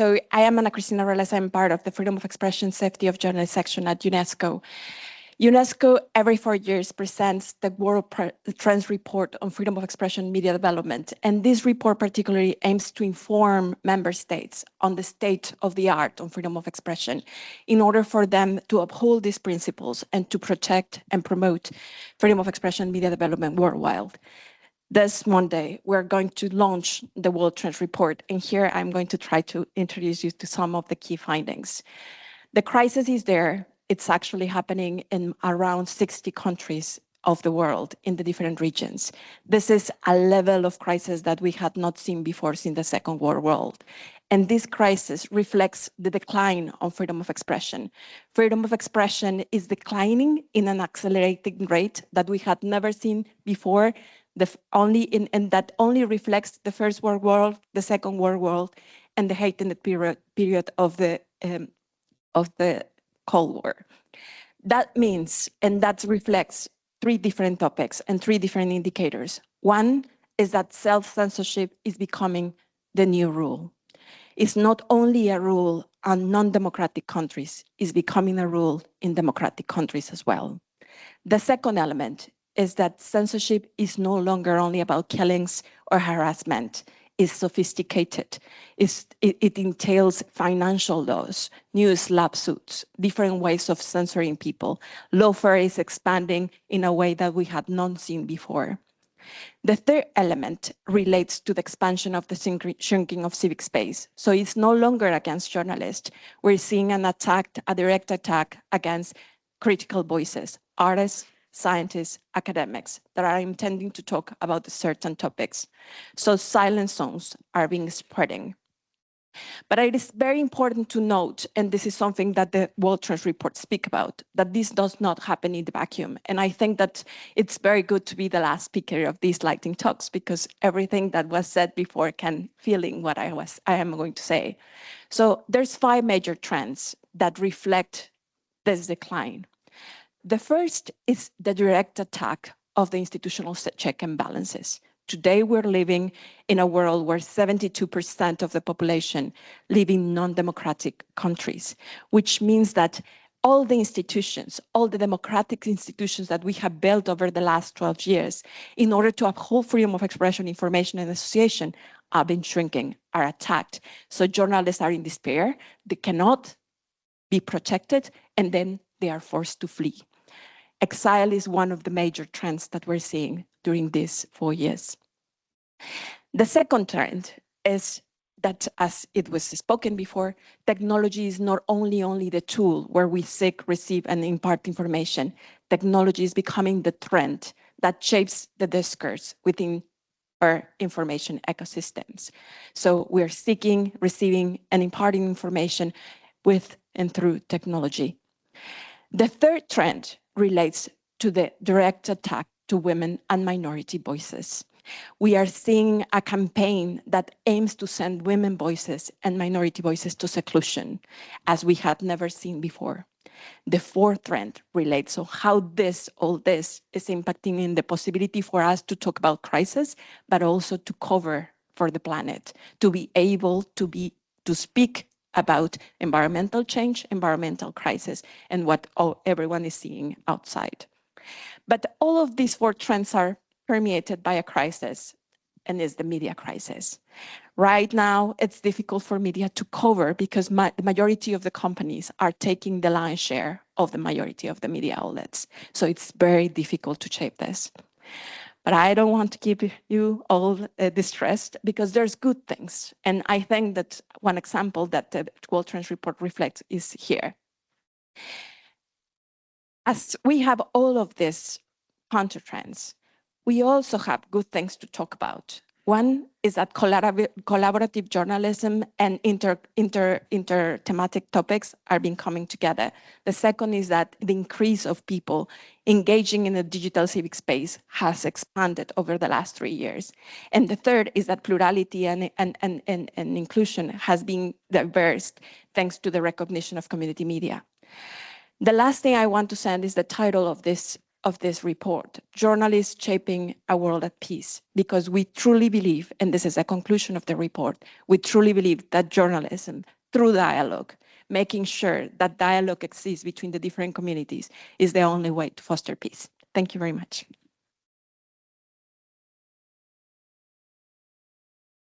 So I am Cristina Ruelas. I'm part of the Freedom of Expression, Safety of Journalists section at UNESCO. UNESCO every 4 years presents the World Trends Report on Freedom of Expression Media Development. And this report particularly aims to inform member states on the state of the art on freedom of expression in order for them to uphold these principles and to protect and promote freedom of expression media development worldwide. This Monday, we're going to launch the World Trends Report, and here I'm going to try to introduce you to some of the key findings. The crisis is there. It's actually happening in around 60 countries of the world in the different regions. This is a level of crisis that we had not seen before since the Second World War. And this crisis reflects the decline of freedom of expression. Freedom of expression is declining in an accelerating rate that we had never seen before, and that only reflects the First World War, the Second World War, and the heightened period of the Cold War. That means, and that reflects three different topics and three different indicators. One is that self-censorship is becoming the new rule. It's not only a rule on non-democratic countries, it's becoming a rule in democratic countries as well. The second element is that censorship is no longer only about killings or harassment. It's sophisticated. It entails financial laws, news lawsuits, different ways of censoring people. Lawfare is expanding in a way that we had not seen before. The third element relates to the expansion of the shrinking of civic space. So it's no longer against journalists. We're seeing a direct attack against critical voices, artists, scientists, academics that are intending to talk about certain topics. So silent zones are being spreading. But it is very important to note, and this is something that the World Trends Report speak about, that this does not happen in the vacuum. And I think that it's very good to be the last speaker of these lightning talks, because everything that was said before can fill in what I am going to say. So there's 5 major trends that reflect this decline. The first is the direct attack of the institutional check and balances. Today, we're living in a world where 72% of the population live in non-democratic countries, which means that all the institutions, all the democratic institutions that we have built over the last 12 years in order to uphold freedom of expression, information, and association have been shrinking, are attacked. So journalists are in despair, they cannot be protected, and then they are forced to flee. Exile is one of the major trends that we're seeing during these 4 years. The second trend is that, as it was spoken before, technology is not only the tool where we seek, receive, and impart information. Technology is becoming the trend that shapes the discourse within our information ecosystems. So we're seeking, receiving, and imparting information with and through technology. The third trend relates to the direct attack to women and minority voices. We are seeing a campaign that aims to send women voices and minority voices to seclusion, as we had never seen before. The fourth trend relates to how all this is impacting in the possibility for us to talk about crisis, but also to cover for the planet, to be able to speak about environmental change, environmental crisis, and what everyone is seeing outside. But all of these 4 trends are permeated by a crisis, and is the media crisis. Right now, it's difficult for media to cover because the majority of the companies are taking the lion's share of the majority of the media outlets. So it's very difficult to shape this. But I don't want to keep you all distressed, because there's good things. And I think that one example that the World Trends Report reflects is here. As we have all of these counter trends, we also have good things to talk about. One is that collaborative journalism and inter-thematic topics are being coming together. The second is that the increase of people engaging in the digital civic space has expanded over the last 3 years. And the third is that plurality and inclusion has been diverse thanks to the recognition of community media. The last thing I want to send is the title of this of this report, Journalists Shaping a World at Peace, because we truly believe, and this is a conclusion of the report, we truly believe that journalism, through dialogue, making sure that dialogue exists between the different communities, is the only way to foster peace. Thank you very much.